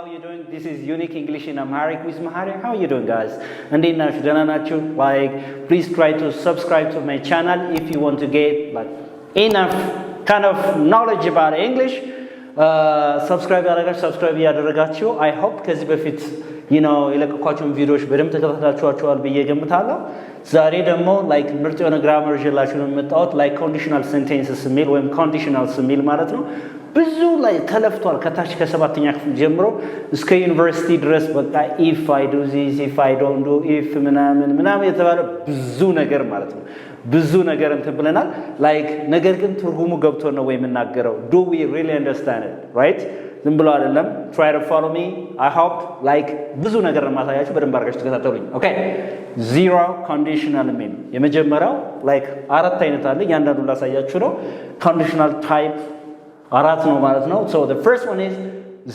how you doing? This is Unique English in Amharic with Mahari. How are you doing, guys? እንዴት ናችሁ? ደህና ናችሁ? Like, please try to subscribe to my channel if you want to get like enough kind of knowledge about English. Subscribe ያደረጋችሁ I hope ከዚህ በፊት የለቀኳቸውን ቪዲዮዎች በደንብ ተከታትላችኋል ብዬ ገምታለሁ። ዛሬ ደግሞ like ምርጥ የሆነ ግራመር ይዤላችሁ ነው የመጣሁት like conditional sentences የሚል ወይም conditional የሚል ማለት ነው። ብዙ ላይ ተለፍቷል ከታች ከሰባተኛ ክፍል ጀምሮ እስከ ዩኒቨርሲቲ ድረስ በቃ if I do this if I don't do if ምናምን የተባለ ብዙ ነገር ማለት ነው። ብዙ ነገር እንትን ብለናል like ነገር ግን ትርጉሙ ገብቶ ነው ወይ የምናገረው do we really understand it right ዝም ብሎ አይደለም try to follow me I hope like ብዙ ነገር ማሳያችሁ በደንብ አድርጋችሁ ተከታተሉኝ okay zero conditional mean የመጀመሪያው like አራት አይነት አለ ያንዳንዱን ላሳያችሁ ነው conditional type አራት ነው ማለት ነው so the first one is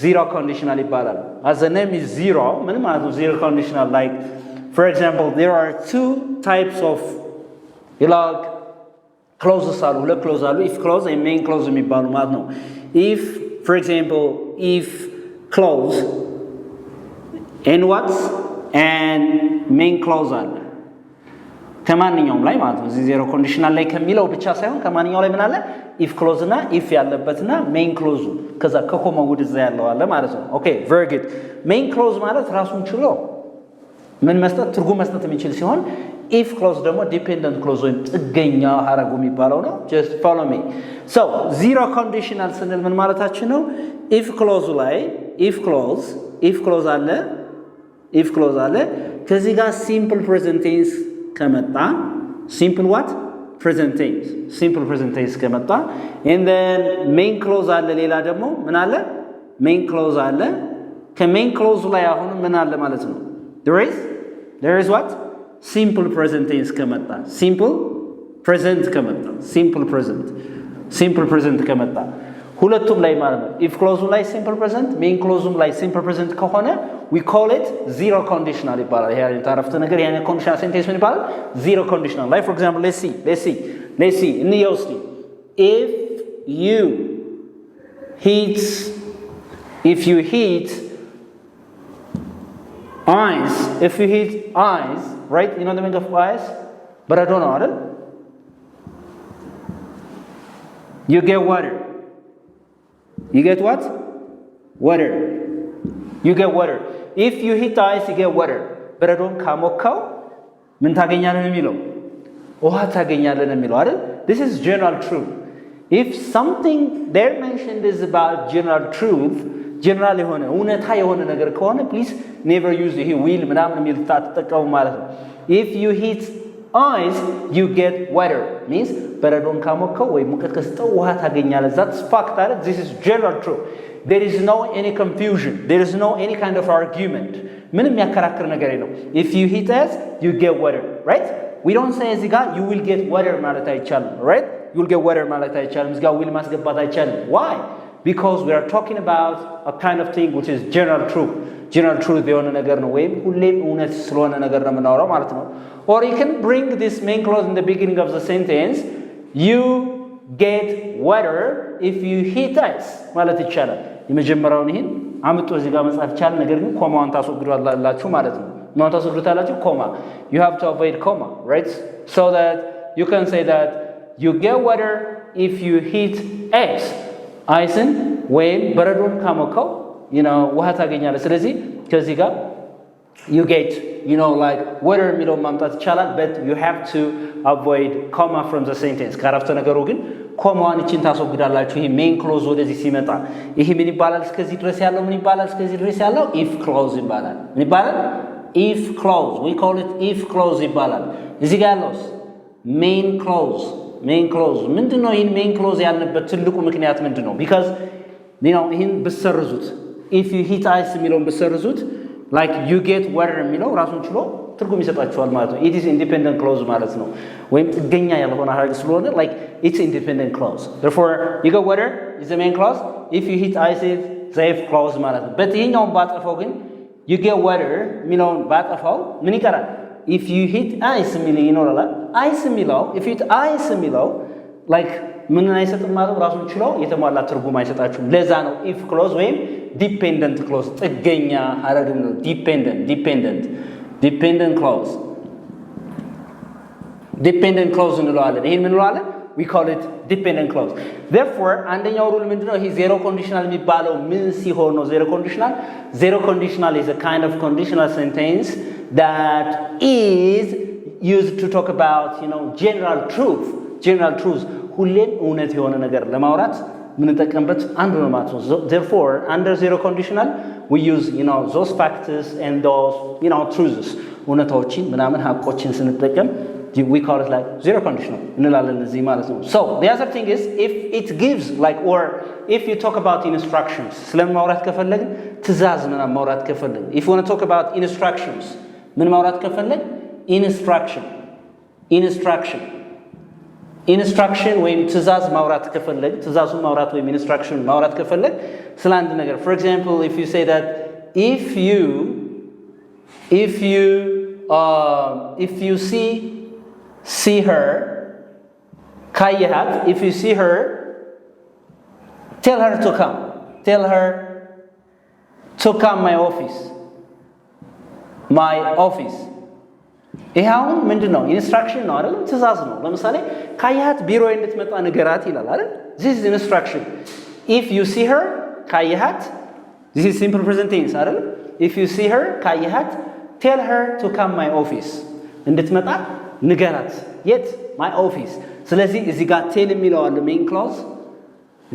zero conditional ይባላል as the name is zero ምን ማለት ነው zero conditional like for example there are two types of like clauses አሉ ሁለት clause አሉ if clause and main clause የሚባሉ ማለት ነው if for example if clause and what and main clause አለ ከማንኛውም ላይ ማለት ነው እዚህ ዜሮ ኮንዲሽናል ላይ ከሚለው ብቻ ሳይሆን ከማንኛውም ላይ ምን አለ if clause እና if ያለበትና main clause ከዛ ከኮማ ወደዛ ያለው አለ ማለት ነው okay very good main clause ማለት ራሱን ችሎ ምን መስጠት ትርጉም መስጠት የሚችል ሲሆን if clause ደግሞ dependent clause ወይም ጥገኛ ሐረጉ የሚባለው ነው just follow me so zero conditional ስንል ምን ማለታችን ነው if clause ላይ if clause አለ ከዚህ ጋር simple present tense ከመጣ simple what present tense ከመጣ and then main clause አለ ሌላ ደግሞ ምን አለ main clause አለ ከmain clause ላይ አሁን ምን አለ ማለት ነው there is what simple present tense ከመጣ simple present ከመጣ ሁለቱም ላይ ማለት ነው if clause ላይ simple present main clause ላይ simple present ከሆነ we call it zero conditional ይባላል ይሄ ታረፍተ ነገር ያኔ conditional sentence ምን ይባላል zero conditional like for example let's see እንየው እስቲ if you hit eyes right you know the meaning of eyes but I don't know right? you get water you get what water you get water if you hit eyes you get water but I don't ካሞካው ምን ታገኛለህ የሚለው ውሃ ታገኛለህ የሚለው አይደል this is general truth if something there mentioned is about general truth general የሆነ እውነታ የሆነ ነገር ከሆነ please never use the will ምናምን የሚል ተጠቀሙ ማለት ነው if you hit eyes you get water means በረዶን ካሞከው ወይ ሙቀት ከሰጠው ውሃ ታገኛለህ that's fact አይደል this is general truth there is no any confusion there is no any kind of argument ምንም ያከራክር ነገር የለም if you hit eyes you get water right we don't say እዚህ ጋር you will get water ማለት አይቻልም right you will get water ማለት አይቻልም እዚህ ጋር will ማስገባት አይቻልም why because we are talking about a kind of thing which is general truth የሆነ ነገር ነው ወይም ሁሌም እውነት ስለሆነ ነገር ነው የምናወራው ማለት ነው or you can bring this main clause in the beginning of the sentence you get water if you hit ice ማለት ይቻላል የመጀመሪያውን ይሄን አምጦ እዚህ ጋር መጻፍ ይቻላል ነገር ግን ኮማውን ታስወግዱታላችሁ ማለት ነው ነው ታስወግዱታላችሁ ኮማ you have to avoid comma right so that you can say that you get water if you hit ice አይስን ወይም በረዶን ካሞከው ውሃ ታገኛለህ ስለዚህ ከዚህ ጋር you get like water የሚለው ማምጣት ይቻላል but you have to avoid comma from the sentence ካረፍተ ነገሩ ግን ኮማዋን እቺን ታስወግዳላችሁ ይሄ main clause ወደዚህ ሲመጣ ይሄ ምን ይባላል እስከዚህ ድረስ ያለው if clause ይባላል ምን ይባላል if clause we call it if clause ይባላል እዚህ ጋር ያለውስ main clause ምንድነው ይሄን main clause ያልነበት ትልቁ ምክንያት ምንድነው because ይሄን በሰርዙት if you hit ice የሚለውን በሰርዙት like you get water የሚለው ራሱን ችሎ ትርጉም ይሰጣቸዋል ማለት ነው it is independent clause ማለት ነው ወይም ጥገኛ ያልሆነ ሐረግ ስለሆነ like it's independent clause therefore you get water is the main clause if you hit ice is the if clause ማለት ነው but ይሄኛውን ባጠፋው ግን you get water የሚለውን ባጠፋው ምን ይቀራል if you hit ice የሚለው ይኖራል ice የሚለው if you hit ice የሚለው like ምን አይሰጥም ማለት ራሱን ችሎ የተሟላ ትርጉም አይሰጣችሁም ለዛ ነው if clause ወይም dependent clause ጥገኛ ሐረግም ነው dependent clause እንለዋለን ይሄን ምን እንለዋለን we call it dependent clause therefore አንደኛው ሩል ምንድነው ይሄ zero conditional የሚባለው ምን ሲሆን ነው zero conditional is a kind of conditional sentence that is used to talk about general truth ሁሌም እውነት የሆነ ነገር ለማውራት ምንጠቀምበት አንዱ ነው ማለት ነው therefore under zero conditional we use those factors and those truths እውነታዎችን ምናምን ሐቆችን ስንጠቀም we call it like zero conditional እንላለን እዚህ ማለት ነው so the other thing is if it gives like or if you talk about instructions ስለማውራት ከፈለግን ትእዛዝ ምናምን ማውራት ከፈለግን if you want to talk about instructions ምን ማውራት ከፈለግን instruction ወይም ትእዛዝ ማውራት ከፈለግ ትእዛዙን ማውራት ወይም instruction ማውራት ከፈለግ ስለ አንድ ነገር for example if you say that if you see her ካየሃት if you see her tell her to come my office ይሄው ምንድነው ኢንስትራክሽን ነው አይደል ትእዛዝ ነው ለምሳሌ ካያት ቢሮ እንድትመጣ ንገራት ይላል አይደል this is instruction if you see her ካያት this is simple present tense አይደል if you see her ካያት tell her to come my office እንድትመጣ ንገራት የት my office ስለዚህ እዚህ ጋር tell የሚለው አለ main clause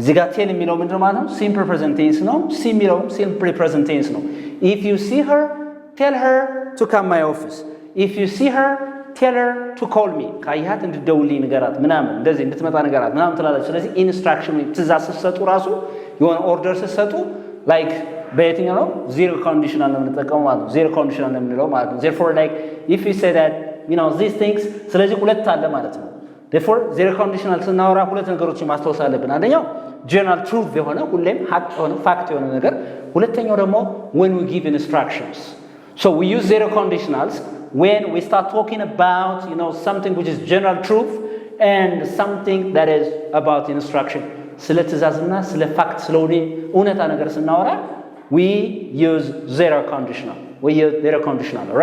እዚህ ጋር tell የሚለው ምንድነው ማለት ነው simple present tense ነው see የሚለው simple present tense ነው if you see her tell her to come my office if you see her tell her to call me ካያት እንድትደውልኝ ንገራት ምናምን እንደዚህ እንድትመጣ ንገራት ምናምን ትላለች ስለዚህ ኢንስትራክሽን ትእዛዝ ስትሰጡ ራሱ የሆነ ኦርደር ስትሰጡ like በየትኛው ነው zero conditional ነው የምንጠቀመው ማለት ነው zero conditional ነው የምንለው ማለት ነው therefore like if you say that these things ስለዚህ ሁለት አለ ማለት ነው therefore zero conditional ስናወራ ሁለት ነገሮችን ማስተዋወስ አለብን አንደኛው general truth የሆነ ሁሌም ሐቅ የሆነ ፋክት የሆነ ነገር ሁለተኛው ደግሞ when we give instructions so we use zero conditionals when we start talking about something which is general truth and something that is about instruction ስለ ትእዛዝና ስለ ፋክት ስለሆነ እውነታ ነገር ስናወራ we use zero conditional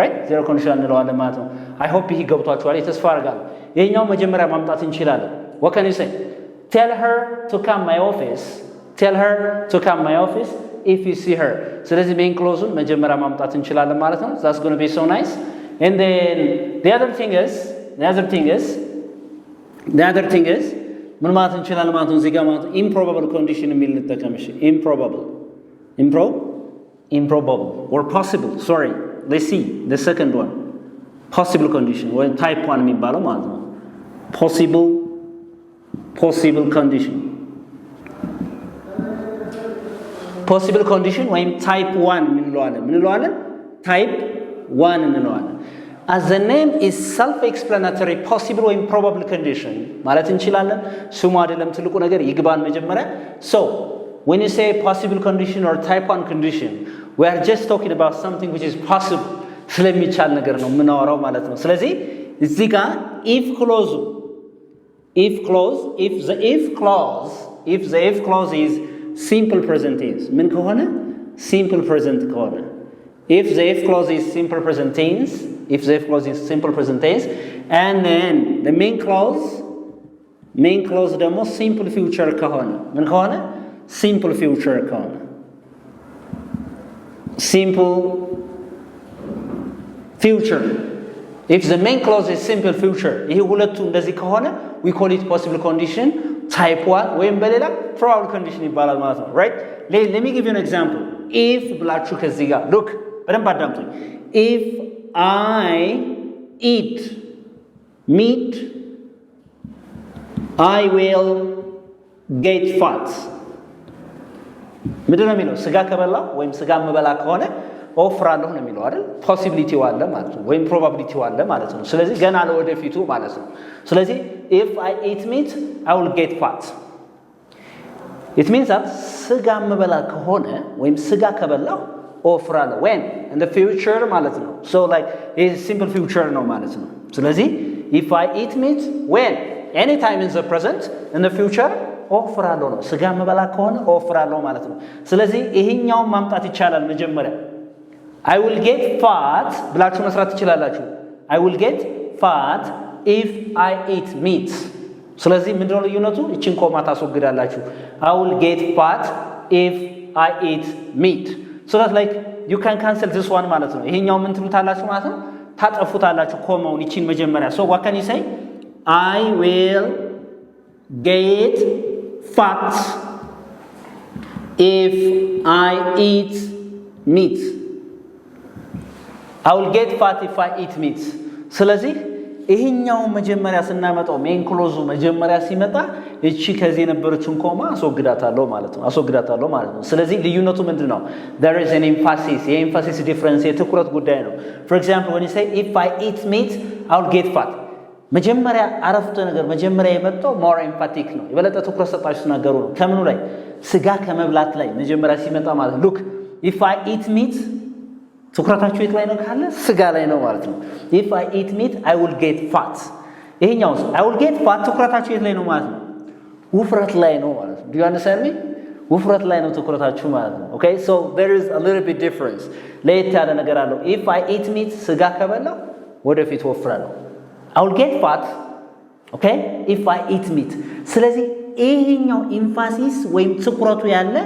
right zero conditional እንለዋለን ማለት ነው I hope ይሄ ገብቷችኋል ተስፋ አደርጋለሁ ይሄኛው መጀመሪያ ማምጣት እንችላለን what can you say tell her to come my office if you see her ስለዚህ main clause መጀመሪያ ማምጣት እንችላለን ማለት ነው that's going to be so nice and then the other thing is ምን ማለት እንችላለን ማለት ነው እዚህ ጋር ማለት improbable condition የሚል እንጠቀም እሺ improbable or possible sorry let's see the second one possible condition or type 1 የሚባለው ማለት ነው possible condition ወይም type 1 እንለዋለን type 1 እንለዋለን as the name is self-explanatory possible or improbable condition ማለት እንችላለን ስሙ አይደለም ትልቁ ነገር ይግባን መጀመሪያ so when you say possible condition or type 1 condition we are just talking about something which is possible ስለሚቻል ነገር ነው የምናወራው ማለት ነው ስለዚህ እዚህ ጋር if the if clause is simple present tense ምን ከሆነ simple present ከሆነ if the if clause is simple present tense and then the main clause ደግሞ simple future ከሆነ ምን ከሆነ simple future ከሆነ simple future if the main clause is simple future ይሄ ሁለቱ እንደዚህ ከሆነ we call it possible condition type 1 ወይም በሌላ probable condition ይባላል ማለት ነው right let me give you an example if ብላችሁ ከዚህ ጋር look በደንብ አዳምጡኝ if I eat meat I will get fat ምንድን ነው የሚለው ስጋ ከበላ ወይም ስጋ መበላ ከሆነ ኦፍራለሁ ነው የሚለው አይደል ፖሲቢሊቲ ዋለ ማለት ነው ወይም ፕሮባቢሊቲ ዋለ ማለት ነው ስለዚህ ገና ለወደፊቱ ማለት ነው ስለዚህ if I eat meat I will get fat it means that ስጋ መበላ ከሆነ ወይም ስጋ ከበላው ኦፍራለሁ when in the future ማለት ነው so like is simple future ነው ማለት ነው ስለዚህ if I eat meat when anytime in the present in the future ኦፍራለሁ ነው ስጋ መበላ ከሆነ ኦፍራለሁ ማለት ነው ስለዚህ ይሄኛው ማምጣት ይቻላል መጀመሪያ I will get fat ብላችሁ መስራት ትችላላችሁ I will get fat if I eat meat ስለዚህ ምንድነው ልዩነቱ እቺን ኮማ ታስወግዳላችሁ I will get fat if I eat meat so that's like you can cancel this one ማለት ነው ይሄኛው ምን ትሉታላችሁ ማለት ነው ታጠፉታላችሁ ኮማውን እቺን መጀመሪያ so what can you say I will get fat if I eat meat I will get fat if I eat meat ስለዚህ ይሄኛው መጀመሪያ ስናመጣው ሜን ክሎዙ መጀመሪያ ሲመጣ እቺ ከዚህ የነበረችውን ኮማ አስወግዳታለሁ ማለት ነው ስለዚህ ልዩነቱ ምንድነው there is an emphasis የemphasis difference የትኩረት ጉዳይ ነው for example when you say if I eat meat I will get fat መጀመሪያ አረፍተ ነገር መጀመሪያ የመጣው more emphatic ነው የበለጠ ትኩረት ሰጣችሁ ነገሩ ነው ከምኑ ላይ ስጋ ከመብላት ላይ መጀመሪያ ሲመጣ ማለት look if I eat meat ትኩረታችሁ የት ላይ ነው ካለ ስጋ ላይ ነው ማለት ነው if I eat meat I will get fat ይሄኛው I will get fat ትኩረታችሁ የት ላይ ነው ማለት ነው ውፍረት ላይ ነው ማለት ነው do you understand me ውፍረት ላይ ነው ትኩረታችሁ ማለት ነው okay so there is a little bit difference ለየት ያለ ነገር አለው if I eat meat ስጋ ከበላው ወደፊት ወፍራለሁ I will get fat okay if I eat meat ስለዚህ ይሄኛው emphasis ወይም ትኩረቱ ያለ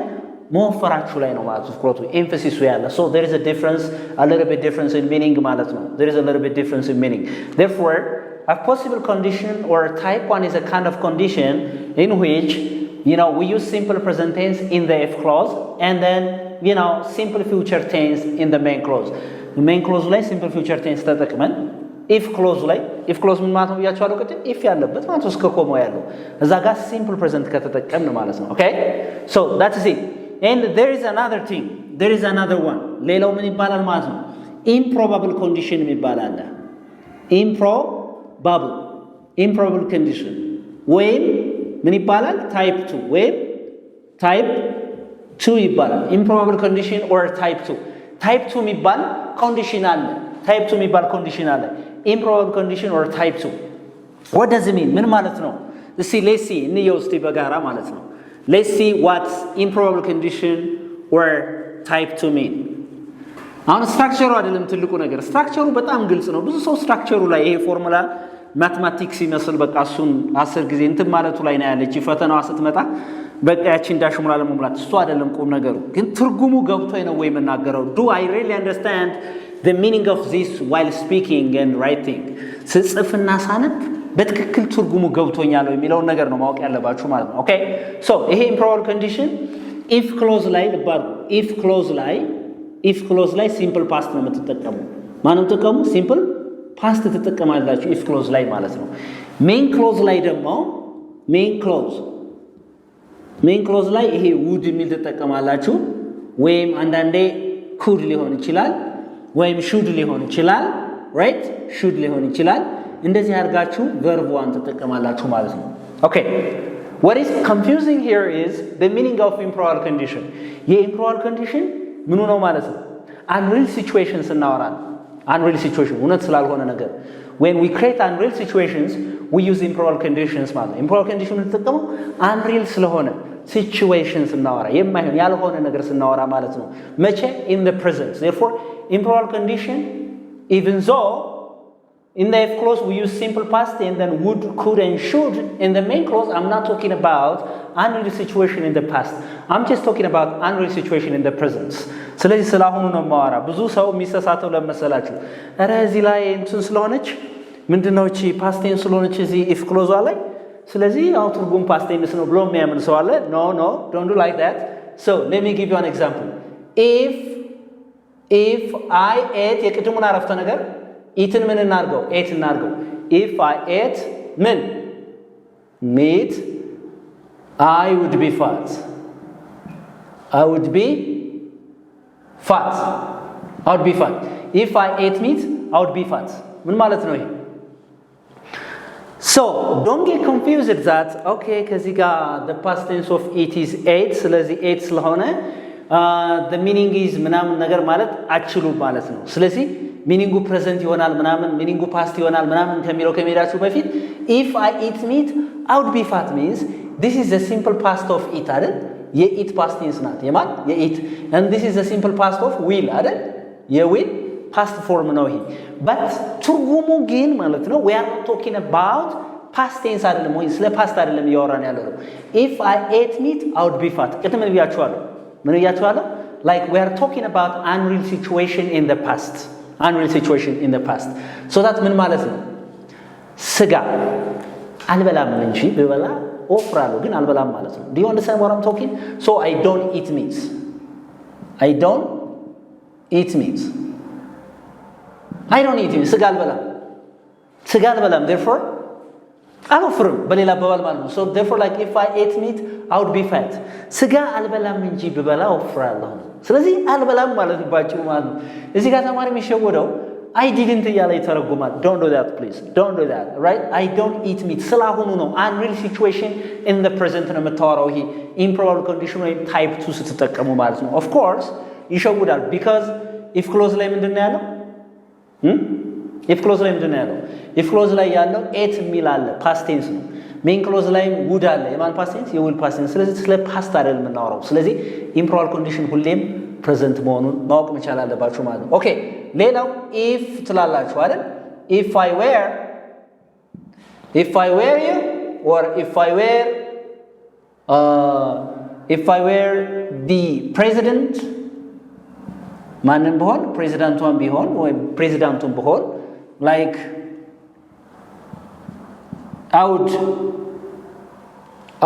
መወፈራችሁ ላይ ነው ማለት ነው ትኩረቱ emphasis ያለ so there is a difference a little bit difference in meaning ማለት ነው there is a little bit difference in meaning therefore a possible condition or type 1 is a kind of condition in which we use simple present tense in the if clause and then simple future tense in the main clause the main clause ላይ simple future tense ተጠቅመን if clause ላይ if clause ምን ማለት ነው ያቻለው ቅድም if ያለበት ማለት ነው እስከ ኮማው ያለው እዛ ጋር simple present ከተጠቀምን ማለት ነው okay so that is it and there is another thing there is another one ሌላው ምን ይባላል ማለት ነው improbable condition ይባላል improbable condition ወይም ምን ይባላል type 2 ወይም type 2 ይባላል improbable condition or type 2 type 2 የሚባል condition አለ type 2 የሚባል condition አለ improbable condition or type 2 what does it mean ምን ማለት ነው let's see እንየው እስቲ በጋራ ማለት ነው let's see what improbable condition or type 2 mean አሁን ስትራክቸሩ አይደለም ትልቁ ነገር ስትራክቸሩ በጣም ግልጽ ነው ብዙ ሰው ስትራክቸሩ ላይ ይሄ ፎርሙላ ማቴማቲክስ ይመስል በቃ እሱን 10 ጊዜ እንትን ማለቱ ላይ ነው ያለች ፈተናዋ ስትመጣ በቃ ያቺን ዳሽ ሙላ ለመሙላት እሱ አይደለም ቁም ነገሩ ግን ትርጉሙ ገብቶኝ ነው ወይ መናገረው do I really understand the meaning of this while speaking and writing ስጽፍና ሳነብ በትክክል ትርጉሙ ገብቶኛል ወይ የሚለው ነገር ነው ማወቅ ያለባችሁ ማለት ነው okay so ይሄ improbable condition if clause ላይ ልባሉ if clause ላይ simple past ነው የምትጠቀሙ ማንም ተጠቀሙ simple past ተጠቀማላችሁ if clause ላይ ማለት ነው main clause ላይ ደግሞ main clause ላይ ይሄ would የሚል ተጠቀማላችሁ ወይም አንዳንዴ could ሊሆን ይችላል ወይም should ሊሆን ይችላል right should ሊሆን ይችላል እንደዚህ አድርጋችሁ verb 1 ተጠቀማላችሁ ማለት ነው okay what is confusing here is the meaning of improbable condition የimprobable condition ምኑ ነው ማለት ነው unreal situations እናወራለን unreal situation እውነት ስላልሆነ ነገር when we create unreal situations we use improbable conditions ማለት ነው improbable condition ተጠቀመው unreal ስለሆነ situations እናወራ የማይሆን ያልሆነ ነገር ስናወራ ማለት ነው መቼ in the present therefore improbable condition even though in the if clause we use simple past and then would could and should in the main clause I'm not talking about unreal situation in the past I'm just talking about unreal situation in the present ስለዚህ ስላሁኑ ነው ማወራ ብዙ ሰው የሚሰሳተው ለመሰላችሁ አረ እዚህ ላይ እንትን ስለሆነች ምንድነው እቺ past tense ስለሆነች እዚህ if clause ላይ ስለዚህ አው ትርጉም past tense ነው ብሎ የሚያምን ሰው አለ no don't do like that so let me give you an example if I ate የቅድሙን አረፍተ ነገር eaten ምን እናርገው ate እናርገው if I ate ምን meat I would be fat I would be fat if I ate meat I would be fat ምን ማለት ነው ይሄ so don't get confused that okay ከዚህ ጋር the past tense of eat is ate ስለዚህ ate ስለሆነ the meaning is ምናምን ነገር ማለት አችሉ ማለት ነው ስለዚህ ሚኒንጉ ፕሬዘንት ይሆናል ምናምን ሚኒንጉ ፓስት ይሆናል ምናምን ከሚለው ከመሄዳችሁ በፊት if I eat meat I would be fat means this is the simple past of eat አይደል የኢት past tense ናት የማን የኢት and this is the simple past of will አይደል የዊል past form ነው ይሄ but ትርጉሙ ግን ማለት ነው we are not talking about past tense አይደለም ወይ ስለ past አይደለም እያወራን ያለው if I ate meat I would be fat ቅድም ብያችኋለሁ ምን ብያችኋለሁ like we are talking about unreal situation in the past unreal situation in the past so that ምን ማለት ነው ስጋ አልበላም እንጂ ብበላ ኦፍራለሁ ግን አልበላም ማለት ነው do you understand what I'm talking so I don't eat meat I don't eat meat I don't eat meat ስጋ አልበላም therefore አልወፍርም በሌላ አባባል ማለት ነው so therefore like if I ate meat I would be fat ስጋ አልበላም እንጂ ብበላ ኦፍራለሁ ስለዚህ አልበላም ማለት ባጭሩ ማለት ነው እዚህ ጋር ተማሪ የሚሸወደው I didn't እያለ ይተረጉማል don't do that please don't do that right I don't eat meat ስላሁኑ ነው unreal situation in the present ነው የምታወራው ይሄ improbable condition ወይ type 2 ስትጠቀሙ ማለት ነው of course ይሸውዳል because if clause ላይ ምንድነው ያለው if clause ላይ ምንድነው ያለው if clause ላይ ያለው ate የሚል አለ past tense ነው main clause ላይ would አለ የማን past tense የwill past tense ስለዚህ ስለ past አይደለም የምናወራው ስለዚህ improbable condition ሁሌም present መሆኑን ማወቅ መቻል አለባችሁ ማለት ነው ኦኬ ሌላው if ትላላችሁ አይደል if I were you or if I were the president ማንም ቢሆን ፕሬዚዳንቷን ቢሆን ወይ ፕሬዚዳንቱን ቢሆን like I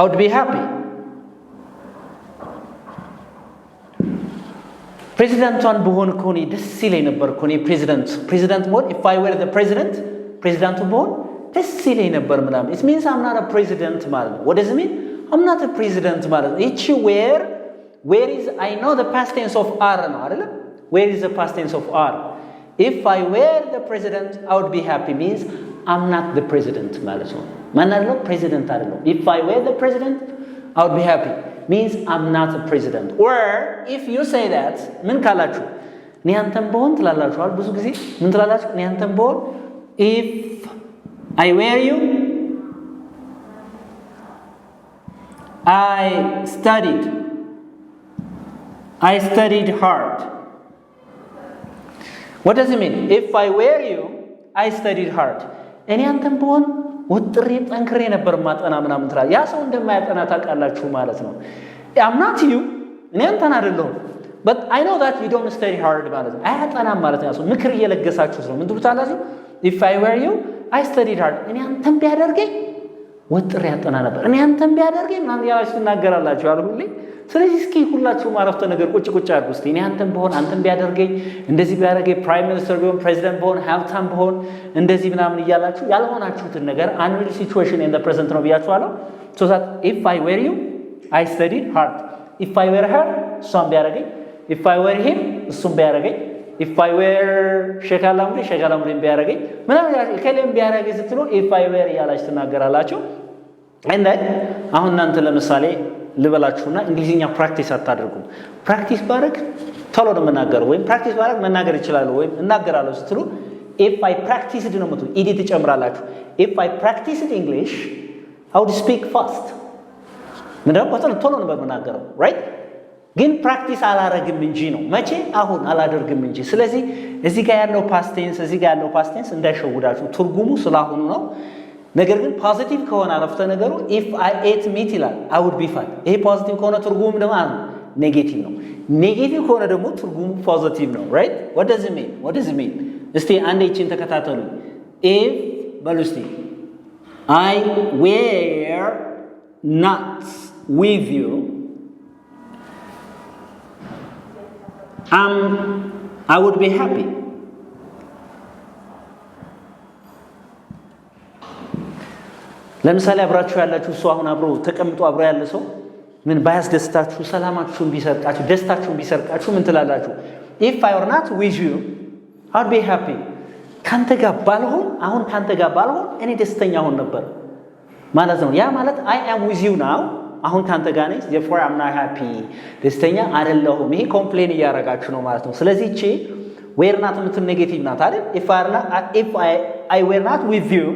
would be happy ፕሬዚዳንቷን ቢሆን ኮኒ ደስ ይለኝ ነበር ኮኒ ፕሬዚዳንት ቢሆን if I were the president ፕሬዚዳንቱ ቢሆን ደስ ይለኝ ነበር ምናምን it means I'm not a president ማለት ነው what does it mean I'm not a president ማለት ነው እቺ where is I know the past tense of are ነው አይደል where is the past tense of are if I were the president I would be happy means I'm not the president ማለት ነው ማን አይደለም president አይደለም if I were the president I would be happy means I'm not a president or if you say that ምን ካላችሁ እኔ አንተም በሆን ትላላችኋል ብዙ ጊዜ ምን ትላላችሁ እኔ አንተም በሆን if I were you I studied hard what does it mean if I were you I studied hard እኔ አንተም በሆን ወጥሬ ጠንክሬ ነበር ማጠና ምናምን ትላል ያ ሰው እንደማያጠና ታውቃላችሁ ማለት ነው I'm not you እኔ አንተን አይደለሁም but I know that you don't study hard ማለት ነው አያጠናም ማለት ነው ሰው ምክር እየለገሳችሁት ነው ምን ትሉታላችሁ if I were you I studied hard እኔ አንተን ቢያደርገኝ ወጥሬ ያጠና ነበር እኔ አንተን ቢያደርገኝ ምናምን ያላችሁ ትናገራላችሁ አይደል ስለዚህ እስኪ ሁላችሁም አረፍተ ነገር ቁጭ አድርጉ እስቲ እኔ አንተን በሆን አንተን ቢያደርገኝ እንደዚህ ቢያደርገኝ ፕራይም ሚኒስተር ቢሆን ፕሬዚዳንት በሆን ሀብታም በሆን እንደዚህ ምናምን እያላችሁ ያልሆናችሁትን ነገር unreal situation in the present ነው ብያችኋለሁ so that if I were you I studied hard if I were her እሷን ቢያደርገኝ if I were him እሱን ቢያደርገኝ if I were ሸካላሙሪ ቢያደርገኝ ምናምን ከሌም ቢያደርገኝ ስትሉ if I were እያላችሁ ትናገራላችሁ and then አሁን እናንተ ለምሳሌ ልበላችሁና እንግሊዝኛ ፕራክቲስ አታደርጉም ፕራክቲስ ባረግ ቶሎ ነው መናገር ወይም ፕራክቲስ ባረግ መናገር ይችላል ወይም እናገራለሁ ስትሉ if I practiced ነው ማለት ኢዲ ትጨምራላችሁ if I practiced English I would speak fast ምንድነው ቶሎ ነው መናገረው right ግን ፕራክቲስ አላረግም እንጂ ነው መቼ አሁን አላደርግም እንጂ ስለዚህ እዚህ ጋር ያለው past tense እንዳይሸውዳችሁ ትርጉሙ ስላሁኑ ነው ነገር ግን ፖዚቲቭ ከሆነ አረፍተ ነገሩ if I ate meat ይላል I would be fat ይሄ ፖዚቲቭ ከሆነ ትርጉሙ ደግሞ ኔጌቲቭ ነው ኔጌቲቭ ከሆነ ደግሞ ትርጉሙ ፖዚቲቭ ነው right what does it mean እስቲ አንዴ እቺን ተከታተሉ if በሉ እስቲ I were not with you I would be happy ለምሳሌ አብራችሁ ያላችሁ ሰው አሁን አብሮ ተቀምጦ አብሮ ያለ ሰው ምን ባያስደስታችሁ ሰላማችሁን ቢሰርቃችሁ ደስታችሁን ቢሰርቃችሁ ምን ትላላችሁ if I were not with you I'd be happy ካንተ ጋር ባልሆን እኔ ደስተኛ ሆን ነበር ማለት ነው ያ ማለት I am with you now አሁን ካንተ ጋር ነኝ therefore I'm not happy ደስተኛ አይደለሁም ይሄ ኮምፕሌን እያረጋችሁ ነው ማለት ነው ስለዚህ እቺ were not የምትል ኔጌቲቭ ናት አይደል if I were not with you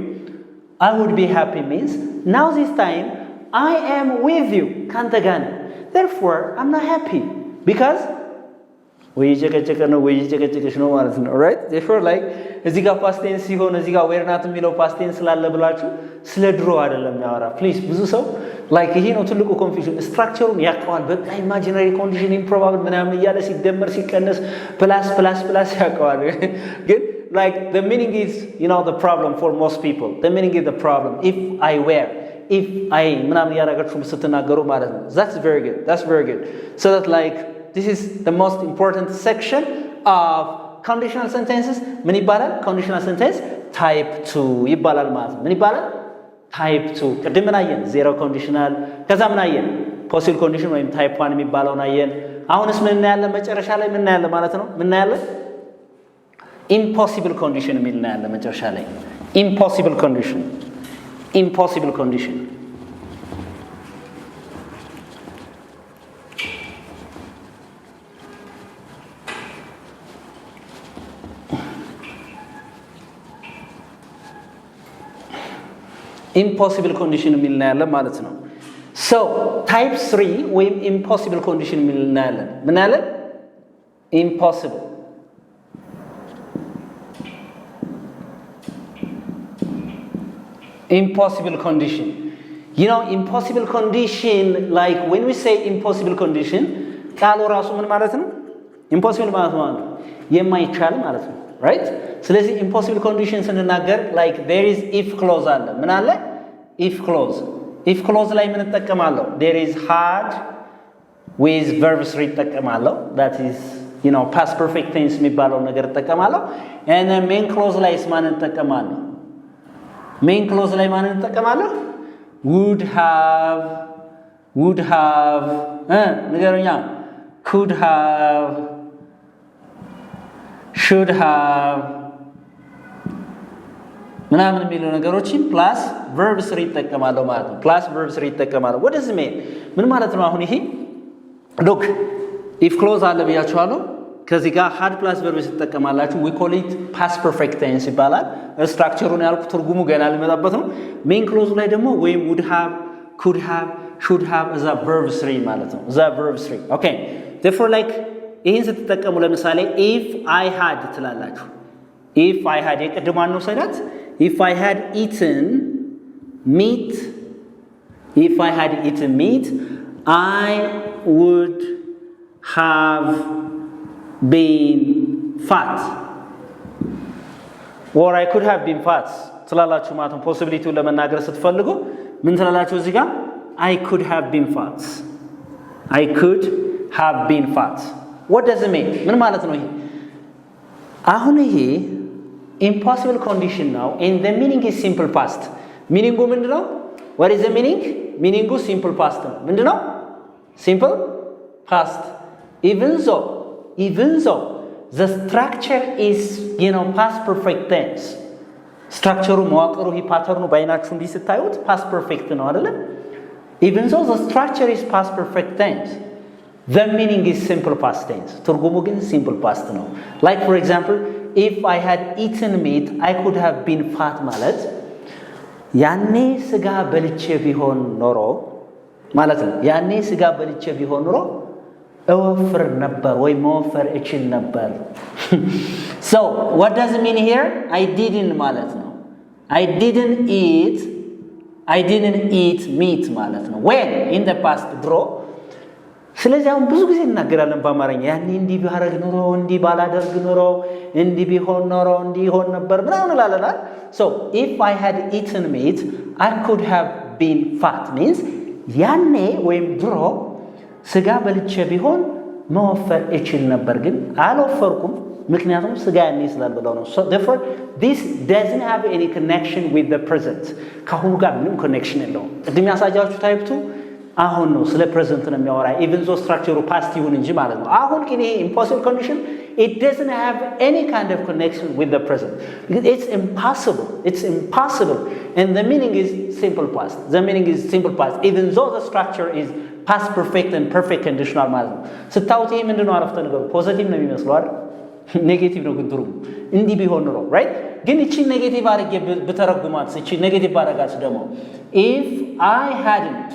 I would be happy means now this time I am with you ካንተ ጋር ነኝ therefore I'm not happy because ወይ ጨቀጨቀ ነው ወይ ጨቀጨቀሽ ነው ማለት ነው right therefore like እዚህ ጋር past tense ሲሆን እዚህ ጋር were not የሚለው past tense ስላለ ብላችሁ ስለ ድሮ አይደለም ያወራ please ብዙ ሰው like ይሄ ነው ትልቁ confusion structure-ን ያውቀዋል በቃ imaginary condition improbable ምናምን እያለ ሲደመር ሲቀነስ plus ያውቀዋል ግን like the meaning is you know the problem for most people the meaning is the problem if I were if I ምናምን ያደረጋችሁ ስትናገሩ ማለት ነው that's very good so that like this is the most important section of conditional sentences ምን ይባላል conditional sentence type 2 ይባላል ማለት ነው ምን ይባላል type 2 ቅድም ምን አየን zero conditional ከዛ ምን አየን possible condition ወይም type 1 የሚባለውን አየን አሁንስ ምን እናያለን መጨረሻ ላይ ምን እናያለን ማለት ነው ምን እናያለን impossible condition የሚል እናያለን መጨረሻ ላይ impossible condition impossible condition impossible condition የሚል እናያለን ማለት ነው so type 3 ወይም impossible condition የሚል እናያለን ምን አለ impossible impossible condition you know impossible condition like when we say impossible condition ቃሉ ራሱ ምን ማለት ነው impossible ማለት ነው የማይቻል ማለት ነው right ስለዚህ impossible condition ስንናገር like there is if clause አለ ምን አለ if clause ላይ ምን ተጠቀማለሁ there is had with verb 3 ተጠቀማለሁ that is you know past perfect tense የሚባለው ነገር ተጠቀማለሁ and then main clause ላይ ማን ተጠቀማለሁ main clause ላይ ማን ተጠቀማለሁ would have ንገሩኛ could have should have ምናምን የሚሉ ነገሮችን plus verb 3 ይጠቀማለሁ ማለት ነው plus verb 3 ይጠቀማለሁ what does it mean ምን ማለት ነው አሁን ይሄ look if clause አለ ብያችኋለሁ ከዚህ ጋር had plus verb ይጠቀማላችሁ we call it past perfect tense ይባላል ስትራክቸሩን ያልኩት ትርጉሙ ገና ልመጣበት ነው main clause ላይ ደግሞ ወይም would have could have should have as a verb 3 ማለት ነው as a verb 3 okay therefore like ይሄን ስትጠቀሙ ለምሳሌ if I had ትላላችሁ if I had የቀድማን ነው ሰዳት if I had eaten meat I would have been fat or I could have been fat ትላላችሁ ማለት ነው possibility ለመናገር ስትፈልጉ ምን ትላላችሁ እዚህ ጋር I could have been fat what does it mean ምን ማለት ነው ይሄ አሁን ይሄ impossible condition now and the meaning is simple past meaning ምንድነው what is the meaning simple past ነው ምንድነው simple past even though the structure is you know past perfect tense structure መዋቅሩ ይሄ ፓተርኑ ባይናችሁ እንዲህ ስታዩት past perfect ነው አይደለ even though the structure is past perfect tense the meaning is simple past tense ትርጉሙ ግን simple past ነው like for example if I had eaten meat I could have been fat ማለት ያኔ ስጋ በልቼ ቢሆን ኖሮ ማለት ነው ያኔ ስጋ በልቼ ቢሆን ኖሮ እወፍር ነበር ወይ መወፈር እችል ነበር so what does it mean here I didn't ማለት ነው I didn't eat meat ማለት ነው when in the past draw ስለዚህ አሁን ብዙ ጊዜ እናገራለን በአማርኛ ያኔ እንዲህ ቢያረግ ኖሮ እንዲህ ባላደርግ ኖሮ እንዲህ ቢሆን ኖሮ እንዲህ ይሆን ነበር ምናምን እንላለን so if I had eaten meat I could have been fat means ያኔ ወይም ድሮ ስጋ በልቼ ቢሆን መወፈር እችል ነበር ግን አልወፈርኩም ምክንያቱም ስጋ ያኔ ስላልበላው ነው so therefore this doesn't have any connection with the present ከአሁኑ ጋር ምንም connection የለውም ቅድም ያሳያችሁ ታይፕ 2 አሁን ነው ስለ present ነው የሚያወራ even though structure past ይሁን እንጂ ማለት ነው አሁን ግን ይሄ impossible condition it doesn't have any kind of connection with the present because it's impossible and the meaning is simple past even though the structure is past perfect and perfect conditional ማለት ነው ስታውት ይሄ ምንድነው አረፍተ ነገሩ ፖዚቲቭ ነው የሚመስለው አይደል ኔጌቲቭ ነው ግን ትርጉሙ እንዲህ ቢሆን ኖሮ right ግን እቺ ኔጌቲቭ አድርጌ ብተረጉማት እቺ ኔጌቲቭ ባረጋት ደግሞ if I hadn't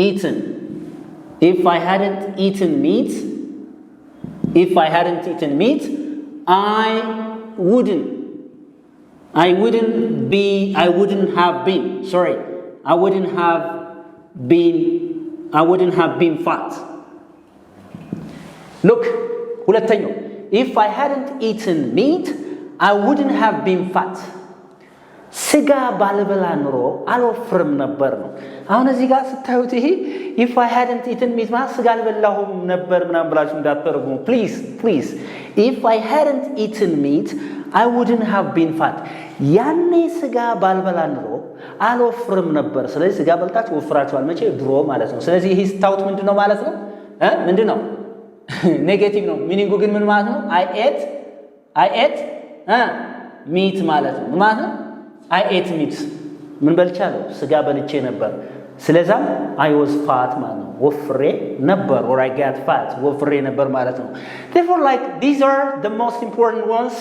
eaten I wouldn't have been fat. Look, ሁለተኛው if I hadn't eaten meat I wouldn't have been fat. ስጋ ባልበላ ኑሮ አልወፍርም ነበር ነው። አሁን እዚህ ጋር ስታዩት ይሄ if I hadn't eaten meat ማለት ስጋ አልበላሁም ነበር ምናምን ብላችሁ እንዳትተረጉሙ please if I hadn't eaten meat I wouldn't have been fat. ያኔ ስጋ ባልበላ ኑሮ አልወፍርም ነበር። ስለዚህ ስጋ በልታችሁ ወፍራችኋል መቼ ድሮ ማለት ነው። ስለዚህ ይሄ ስታውት ምንድነው ማለት ነው ምንድነው ኔጌቲቭ ነው። ሚኒንጉ ግን ምን ማለት ነው I ate meat ማለት ነው ማለት ነው I ate meat ምን በልቻለሁ ስጋ በልቼ ነበር። ስለዛም I was fat ማለት ነው ወፍሬ ነበር or I got fat ወፍሬ ነበር ማለት ነው። therefore like these are the most important ones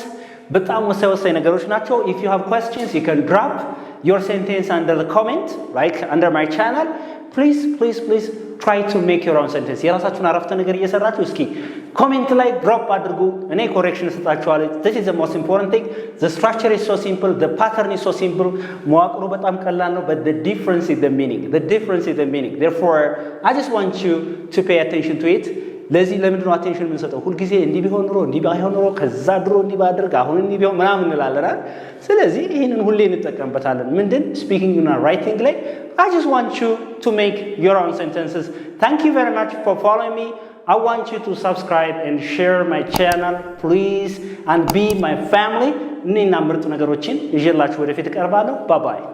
በጣም ወሳኝ ነገሮች ናቸው። if you have questions you can drop your sentence under the comment like under my channel please try to make your own sentence የራሳችሁን አረፍተ ነገር እየሰራችሁ እስኪ ኮሜንት ላይ ድሮፕ አድርጉ እኔ ኮሬክሽን እሰጣችኋለሁ። this is the most important thing. The structure is so simple, the pattern is so simple. መዋቅሩ በጣም ቀላል ነው but the difference is the meaning therefore I just want you to pay attention to it. ለዚህ ለምንድነው አቴንሽን የምንሰጠው? ሁልጊዜ እንዲህ ቢሆን ኖሮ እንዲህ ባይሆን ኖሮ ከዛ ድሮ እንዲህ ባደርግ አሁን እንዲህ ቢሆን ምናምን እንላለን። ስለዚህ ይሄንን ሁሌ እንጠቀምበታለን። ምንድን speaking and writing ላይ I just want you to make your own sentences. Thank you very much for following me. I want you to subscribe and share my channel please and be my family. እኔና ምርጥ ነገሮችን ይዤላችሁ ወደፊት እቀርባለሁ። Bye bye.